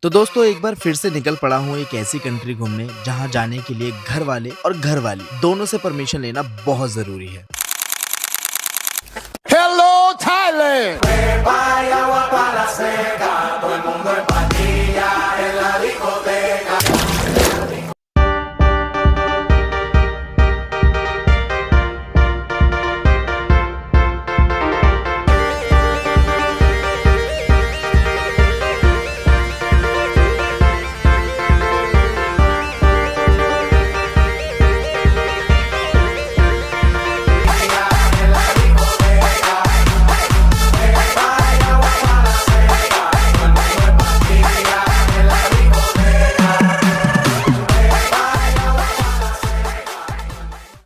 तो दोस्तों एक बार फिर से निकल पड़ा हूँ एक ऐसी कंट्री घूमने जहाँ जाने के लिए घर वाले और घर वाली दोनों से परमिशन लेना बहुत जरूरी है। Hello, Thailand.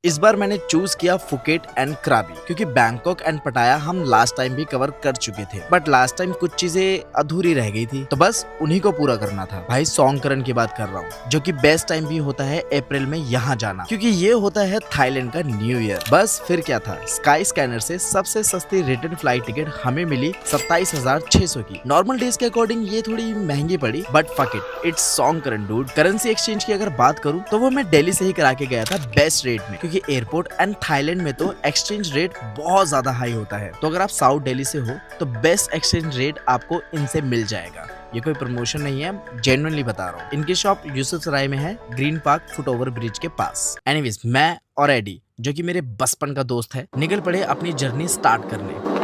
इस बार मैंने चूज किया फुकेट एंड क्राबी क्योंकि बैंकॉक एंड पटाया हम लास्ट टाइम भी कवर कर चुके थे, बट लास्ट टाइम कुछ चीजें अधूरी रह गई थी तो बस उन्हीं को पूरा करना था। भाई सॉन्गकरन की बात कर रहा हूँ, जो कि बेस्ट टाइम भी होता है अप्रैल में यहाँ जाना, क्योंकि ये होता है थाईलैंड का न्यू ईयर। बस फिर क्या था, स्काई स्कैनर से सबसे सस्ती रिटर्न फ्लाइट टिकट हमें मिली 27,600 की। नॉर्मल डेज के अकॉर्डिंग ये थोड़ी महंगी पड़ी, but fuck it, it's Songkran dude. Currency exchange की अगर बात करूँ तो वो मैं दिल्ली से ही करा के गया था बेस्ट रेट में, क्योंकि एयरपोर्ट एंड थाईलैंड में तो एक्सचेंज रेट बहुत ज्यादा हाई होता है। तो अगर आप साउथ दिल्ली से हो तो बेस्ट एक्सचेंज रेट आपको इनसे मिल जाएगा। ये कोई प्रमोशन नहीं है, जेन्युइनली बता रहा हूँ। इनकी शॉप यूसुफ सराय में है, ग्रीन पार्क फुटओवर ब्रिज के पास। एनीवेज, मैं और एडी, जो कि मेरे बचपन का दोस्त है, निकल पड़े अपनी जर्नी स्टार्ट करने।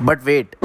बट वेट,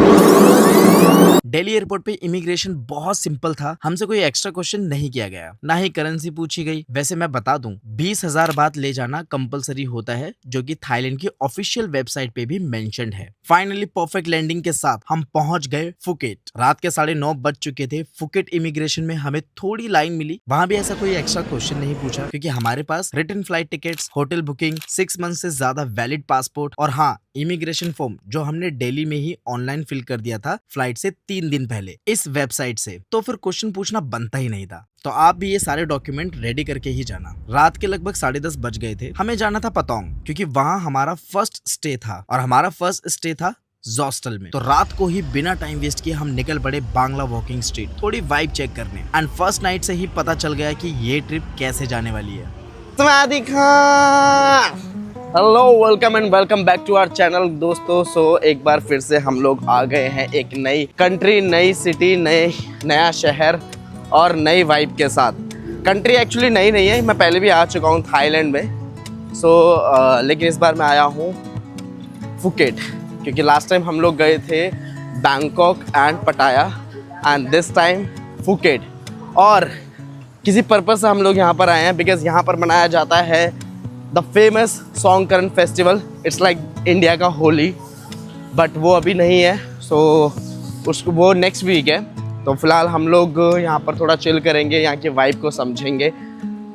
दिल्ली एयरपोर्ट पे इमिग्रेशन बहुत सिंपल था। हमसे कोई एक्स्ट्रा क्वेश्चन नहीं किया गया, ना ही करेंसी पूछी गई। वैसे मैं बता दूं, 20,000 बात ले जाना कंपलसरी होता है, जो कि थाईलैंड की ऑफिशियल वेबसाइट पे भी मेंशन्ड है। फाइनली परफेक्ट लैंडिंग के साथ हम पहुंच गए फुकेट। रात के 9:30 बज चुके थे। फुकेट इमिग्रेशन में हमें थोड़ी लाइन मिली, वहां भी ऐसा कोई एक्स्ट्रा क्वेश्चन नहीं पूछा, क्योंकि हमारे पास return flight tickets, hotel booking, 6 month से ज्यादा वैलिड पासपोर्ट और हाँ, इमिग्रेशन फॉर्म जो हमने दिल्ली में ही ऑनलाइन फिल कर दिया था फ्लाइट से 3 दिन पहले इस वेबसाइट से, तो फिर क्वेश्चन पूछना बनता ही नहीं था। तो आप भी ये सारे डॉक्यूमेंट रेडी करके ही जाना। रात के लगभग 10:30 बज गए थे। हमें जाना था पतोंग, क्योंकि वहां हमारा फर्स्ट स्टे था, और हमारा फर्स्ट स्टे था हॉस्टल में। तो रात को ही बिना टाइम वेस्ट किए हम निकल पड़े बांग्ला वॉकिंग स्ट्रीट, थोड़ी वाइब चेक करने। एंड फर्स्ट नाइट से ही पता चल गया कि ये ट्रिप कैसे जाने वाली है। Hello, welcome and welcome back to our channel दोस्तों। सो एक बार फिर से हम लोग आ गए हैं एक नई कंट्री, नई सिटी, नया शहर और नई वाइब के साथ। कंट्री एक्चुअली नई नहीं है, मैं पहले भी आ चुका हूँ थाईलैंड में। लेकिन इस बार मैं आया हूँ फुकेट, क्योंकि लास्ट टाइम हम लोग गए थे बैंकॉक एंड पटाया, एंड दिस टाइम फुकेट। और किसी पर्पज़ से हम लोग यहाँ पर आए हैं, बिकॉज यहाँ पर मनाया जाता है the famous Songkran festival. It's like India का होली, बट वो अभी नहीं है। वो नेक्स्ट वीक है। तो फिलहाल हम लोग यहाँ पर थोड़ा चिल करेंगे, यहाँ की वाइब को समझेंगे।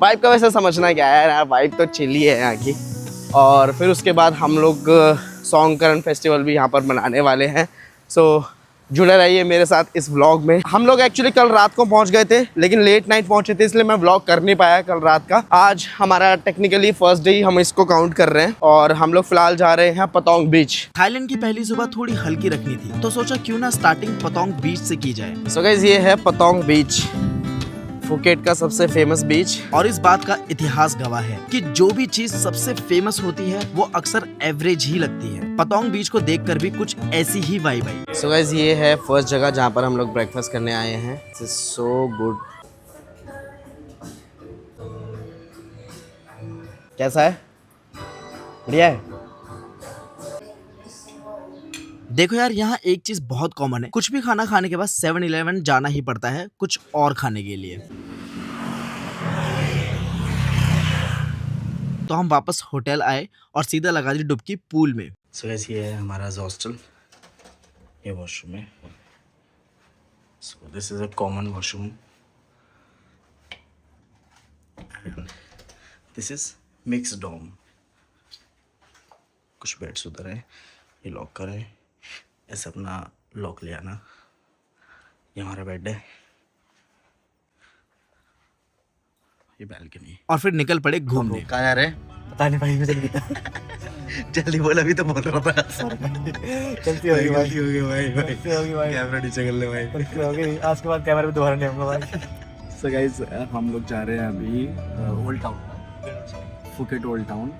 वाइब का वैसे समझना क्या है यार, वाइब तो चिल ही है यहाँ की। और फिर उसके बाद हम लोग सॉन्गकरन फेस्टिवल भी यहाँ पर मनाने वाले हैं। सो जुड़े रहिए मेरे साथ इस व्लॉग में। हम लोग एक्चुअली कल रात को पहुंच गए थे, लेकिन लेट नाइट पहुंचे थे, इसलिए मैं व्लॉग कर नहीं पाया कल रात का। आज हमारा टेक्निकली फर्स्ट डे ही हम इसको काउंट कर रहे हैं, और हम लोग फिलहाल जा रहे हैं पतोंग बीच। थाईलैंड की पहली सुबह थोड़ी हल्की रखनी थी, तो सोचा क्यों ना स्टार्टिंग पतोंग बीच से की जाए। सो गाइस, ये है पतोंग बीच, फुकेट का सबसे फेमस बीच। और इस बात का इतिहास गवाह है कि जो भी चीज सबसे फेमस होती है वो अक्सर एवरेज ही लगती है। पतोंग बीच को देखकर भी कुछ ऐसी ही वाइब आई। सो गाइस, ये है फर्स्ट जगह जहाँ पर हम लोग ब्रेकफास्ट करने आए हैं। It's so good. कैसा है? बढ़िया है। देखो यार, यहाँ एक चीज बहुत कॉमन है, कुछ भी खाना खाने के बाद 7-Eleven जाना ही पड़ता है कुछ और खाने के लिए। तो हम वापस होटल आए और सीधा लगा दी डुबकी पूल में। सो गाइस, ये है हमारा हॉस्टल, ये वॉशरूम है। So this is a common washroom. This is mix dorm. कुछ बेड्स उधर है, ये लॉकर है, ऐसे अपना लॉक ले आना। ये हमारा बेड है, ये बैल्कनी। और फिर निकल पड़े घूमने। कहाँ जा रहे? पता नहीं भाई मुझे नहीं पता। जल्दी बोल, अभी तो बोल रहा था। गलती हो गई भाई, गलती हो गई भाई, गलती हो गई भाई, कैमरा नीचे कर ले भाई। गलती हो गई। आज के बाद कैमरे पे दोबारा नहीं आऊंगा भाई। सो गाइस, हम लोग जा रहे हैं अभी old town, Phuket old town.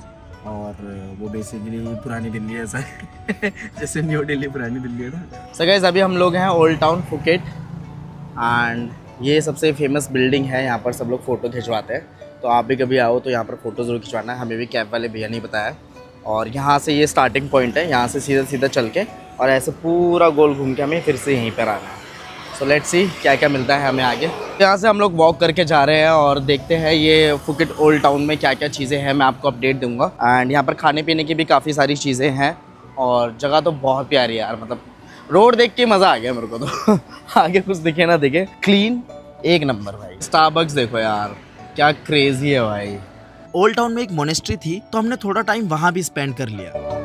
और वो बेसिकली पुरानी दिल्ली ऐसा है जैसे न्यू दिल्ली पुरानी दिल्ली है ना। सो गाइस, अभी हम लोग हैं ओल्ड टाउन फुकेट एंड ये सबसे फेमस बिल्डिंग है। यहाँ पर सब लोग फ़ोटो खिंचवाते हैं, तो आप भी कभी आओ तो यहाँ पर फ़ोटो ज़रूर खिंचवाना है। हमें भी कैब वाले भैया ने बताया। और यहाँ से ये स्टार्टिंग पॉइंट है, यहाँ से सीधा सीधा चल के और ऐसे पूरा गोल घूम के हमें फिर से यहीं पर आना है। सो लेट्स सी क्या क्या मिलता है हमें आगे। यहाँ से हम लोग वॉक करके जा रहे हैं और देखते हैं ये फुकेट ओल्ड टाउन में क्या क्या चीज़ें हैं, मैं आपको अपडेट दूंगा। एंड यहाँ पर खाने पीने की भी काफ़ी सारी चीज़ें हैं और जगह तो बहुत प्यारी है यार। मतलब रोड देख के मज़ा आ गया मेरे को तो आगे कुछ दिखे ना दिखे, क्लीन एक नंबर भाई। स्टारबक्स देखो यार, क्या क्रेजी है भाई। ओल्ड टाउन में एक मोनेस्ट्री थी, तो हमने थोड़ा टाइम वहां भी स्पेंड कर लिया।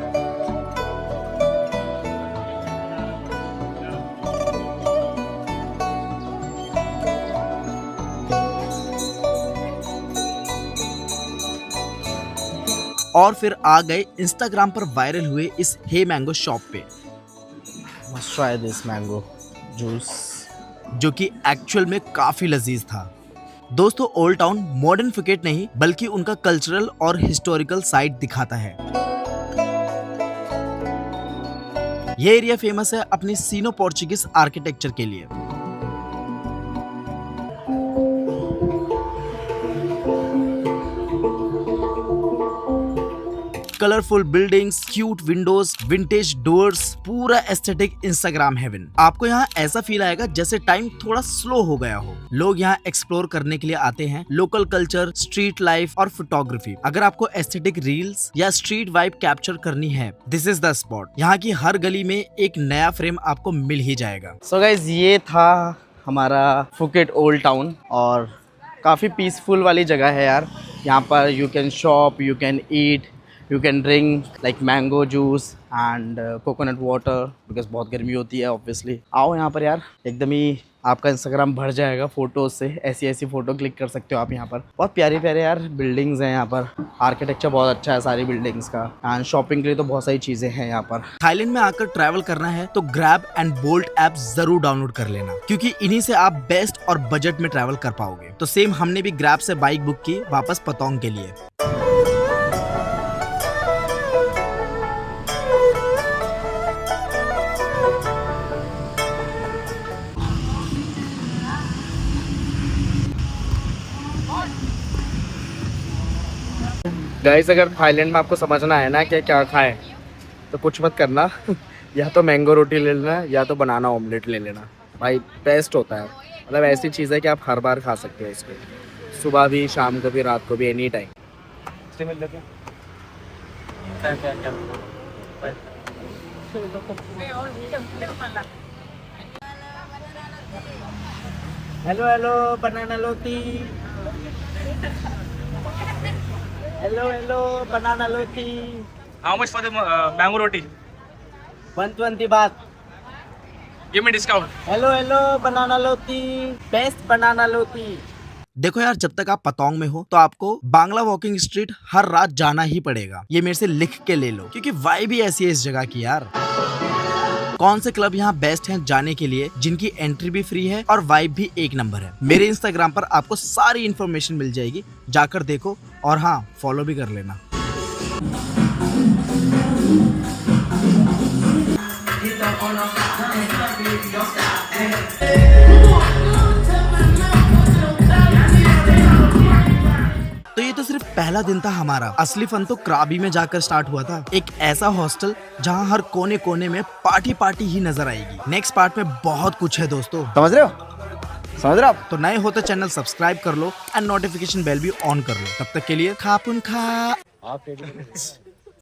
और फिर आ गए इंस्टाग्राम पर वायरल हुए इस हे मैंगो शॉप पे, must try this mango juice. जो कि एक्चुअल में काफी लजीज था। दोस्तों, ओल्ड टाउन मॉडर्न फुकेट नहीं बल्कि उनका कल्चरल और हिस्टोरिकल साइट दिखाता है। ये एरिया फेमस है अपनी सीनो पोर्चुगीज आर्किटेक्चर के लिए। Colourful buildings, cute Windows, vintage doors, पूरा एस्थेटिक इंस्टाग्राम हेवन। आपको यहाँ ऐसा फील आएगा जैसे टाइम थोड़ा स्लो हो गया हो। लोग यहाँ एक्सप्लोर करने के लिए आते हैं, लोकल कल्चर, स्ट्रीट लाइफ और फोटोग्राफी। अगर आपको एस्थेटिक रील्स या स्ट्रीट वाइब कैप्चर करनी है, दिस इज द स्पॉट। यहाँ की हर गली में एक नया फ्रेम आपको मिल ही जाएगा। सो गाइज, ये था हमारा फुकेट ओल्ड टाउन और काफ़ी पीसफुल वाली जगह है यार। यहाँ पर you can shop, you can eat, you can drink like mango juice and coconut water, because बहुत गर्मी होती है ऑब्वियसली। आओ यहाँ पर यार, एकदम ही आपका इंस्टाग्राम भर जाएगा फ़ोटोज़ से। ऐसी ऐसी फ़ोटो क्लिक कर सकते हो आप यहाँ पर। बहुत प्यारे प्यारे यार बिल्डिंग्स हैं यहाँ पर, आर्किटेक्चर बहुत अच्छा है सारी बिल्डिंग्स का। एंड शॉपिंग के लिए तो बहुत सारी चीज़ें हैं यहाँ पर। थाईलैंड में आकर ट्रैवल करना है तो ग्रैब एंड बोल्ट ऐप जरूर डाउनलोड कर लेना, क्योंकि इन्हीं से आप बेस्ट और बजट में ट्रैवल कर पाओगे। तो सेम हमने भी ग्रैब से बाइक बुक की वापस पतोंग के लिए। गाइस, अगर थाईलैंड में आपको समझना है ना कि क्या खाएं, तो कुछ मत करना या तो मैंगो रोटी ले लेना या तो बनाना ऑमलेट ले लेना। भाई बेस्ट होता है। मतलब ऐसी चीज़ है कि आप हर बार खा सकते हो इसको, सुबह भी, शाम को भी, रात को भी, any time. Hello hello banana लोटी, हेलो हेलो बनाना लोटी। How much for the mango roti? 120 बात। Give me discount. Hello hello banana लोटी, बेस्ट बनाना लोटी। देखो यार, जब तक आप पतोंग में हो तो आपको बांग्ला वॉकिंग स्ट्रीट हर रात जाना ही पड़ेगा। ये मेरे से लिख के ले लो, क्योंकि वाइब भी ऐसी है इस जगह की यार। कौन से क्लब यहाँ बेस्ट हैं जाने के लिए, जिनकी एंट्री भी फ्री है और वाइब भी एक नंबर है। मेरे इंस्टाग्राम पर आपको सारी इन्फॉर्मेशन मिल जाएगी, जाकर देखो और हाँ, फॉलो भी कर लेना। तो ये तो सिर्फ पहला दिन था हमारा। असली फन तो क्राबी में जाकर स्टार्ट हुआ था। एक ऐसा हॉस्टल जहां हर कोने कोने में पार्टी पार्टी ही नजर आएगी। नेक्स्ट पार्ट में बहुत कुछ है दोस्तों, समझ रहे हो? समझ रहे हो आप? तो नए हो तो चैनल सब्सक्राइब कर लो एंड नोटिफिकेशन बेल भी ऑन कर लो। तब तक के लिए खापुन खा।